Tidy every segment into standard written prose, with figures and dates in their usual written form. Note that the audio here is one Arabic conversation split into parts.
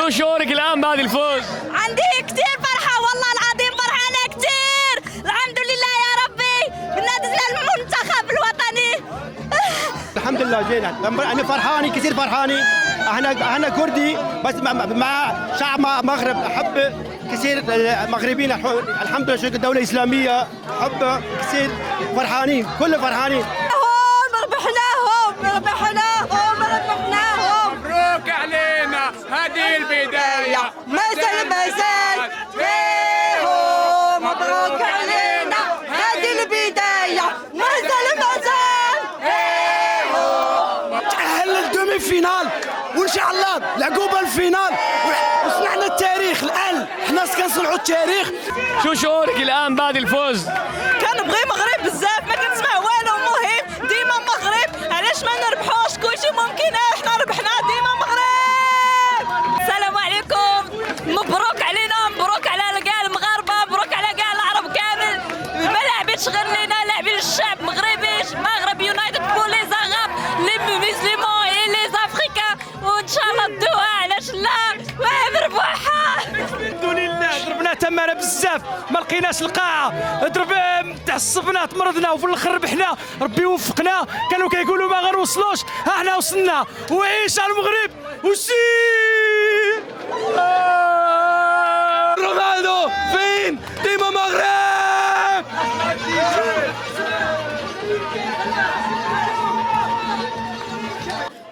شو شعورك الآن بعد الفوز؟ عندي كثير فرحة والله العظيم، فرحانة كثير. الحمد لله يا ربي بالنسبة للمنتخب الوطني. الحمد لله جينا. انا فرحاني كثير فرحاني. احنا كردي بس مع شعب مغرب احب كثير المغربيين. الحمد لله شكل الدولة الإسلامية احب كثير فرحانين، كل فرحانين. ربحناهم. مبروك علينا هذه البداية، ما زال مبروك علينا هذه البداية، ما زال تأهل للدومي فينال وإن شاء الله لعقوبة الفينال وصنعنا التاريخ. الآن حنا كنصنعوا التاريخ. شو شعورك الآن بعد الفوز؟ كنبغي مغرب بزاف، ما كنسمع والو. مهم ديما مغرب، علاش ما نربحوش؟ كلشي ممكن، احنا ربحنا ديما مغرب. السلام عليكم، مبروك علينا، مبروك على كاع المغاربه، مبروك على كاع العرب كامل. ما لعبتش غير لينا، لعبين الشعب المغربي، مغرب يونايتد بور لي زغاب لي مسلمون اي لي افريكان، وان شاء الله الدعاء علاش لا مربوحه. الحمد لله ضربنا تماره بزاف، ما لقيناش القاعه، تعصبنا تمرضنا وفي الاخر ربحنا. ربي وفقنا، كانوا كيقولوا ما غنوصلوش، ها حنا وصلنا. وعيش على المغرب وسير. رونالدو فين؟ ديما مغرب.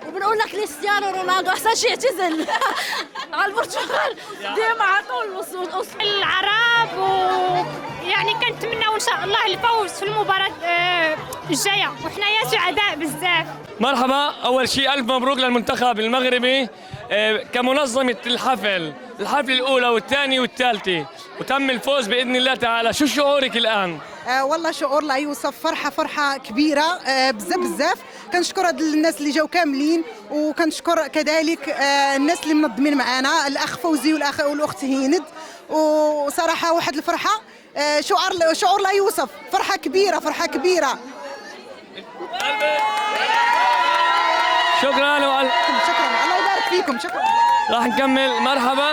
وبنقول لك كريستيانو رونالدو احسن شيء اعتزل على البرتغال، ديما عطوا العرب يعني كنتمناو ان شاء الله الفوز في المباراة الجاية، وحنايا سعداء بزاف. مرحبا، أول شيء ألف مبروك للمنتخب المغربي كمنظمة الحفل الأولى والثانية والثالثة، وتم الفوز بإذن الله تعالى. شو شعورك الآن؟ والله شعور لا يوصف، فرحة كبيرة بزاف. كنشكر هاد الناس اللي جاو كاملين، وكنشكر كذلك الناس اللي منظمين معنا، الأخ فوزي والأخت هيند. وصراحة واحد الفرحة، شعور لا يوصف، فرحة كبيرة. شكرا الله يبارك فيكم. شكرا. راح نكمل. مرحبا.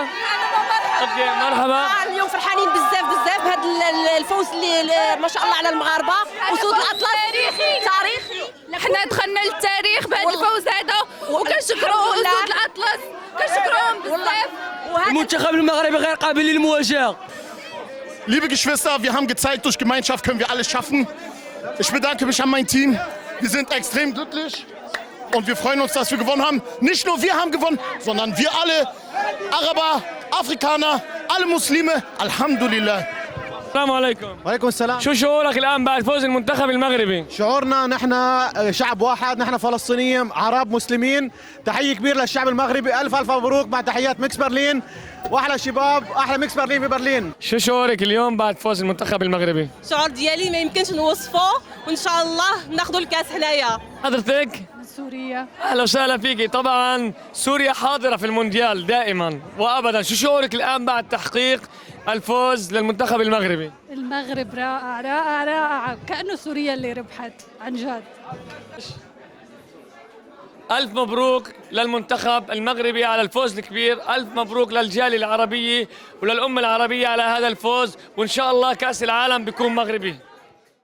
اوكي مرحبا. اليوم فرحانين بزاف بهذا الفوز اللي ما شاء الله على المغاربه، وصوت الاطلس تاريخي. حنا دخلنا للتاريخ بهذا الفوز هذا، وكنشكروا اسود الاطلس، كنشكروهم بزاف. المنتخب المغربي غير قابل للمواجهة. Liebe Geschwister, wir haben gezeigt, durch Gemeinschaft können wir alles schaffen. Ich bedanke mich an mein Team. Wir sind extrem glücklich und wir freuen uns, dass wir gewonnen haben. Nicht nur wir haben gewonnen, sondern wir alle, Araber, Afrikaner, alle Muslime. Alhamdulillah. السلام عليكم. وعليكم السلام. شو شعورك الآن بعد فوز المنتخب المغربي؟ شعورنا نحن شعب واحد، نحن فلسطينيين عرب مسلمين. تحية كبيرة للشعب المغربي، ألف مبروك، مع تحيات ميكس برلين، وأحلى شباب، أحلى ميكس برلين في برلين. شو شعورك اليوم بعد فوز المنتخب المغربي؟ الشعور ديالي ما يمكنش نوصفه، وان شاء الله ناخذوا الكاس حنايا. حضرتك؟ سوريا. اهلا وسهلا فيكي. طبعا سوريا حاضره في المونديال دائما وابدا. شو شعورك الان بعد تحقيق الفوز للمنتخب المغربي؟ المغرب رائع، كأنه سوريا اللي ربحت عن جد. ألف مبروك للمنتخب المغربي على الفوز الكبير، ألف مبروك للجالية العربية وللأمة العربية على هذا الفوز، وإن شاء الله كأس العالم بيكون مغربي.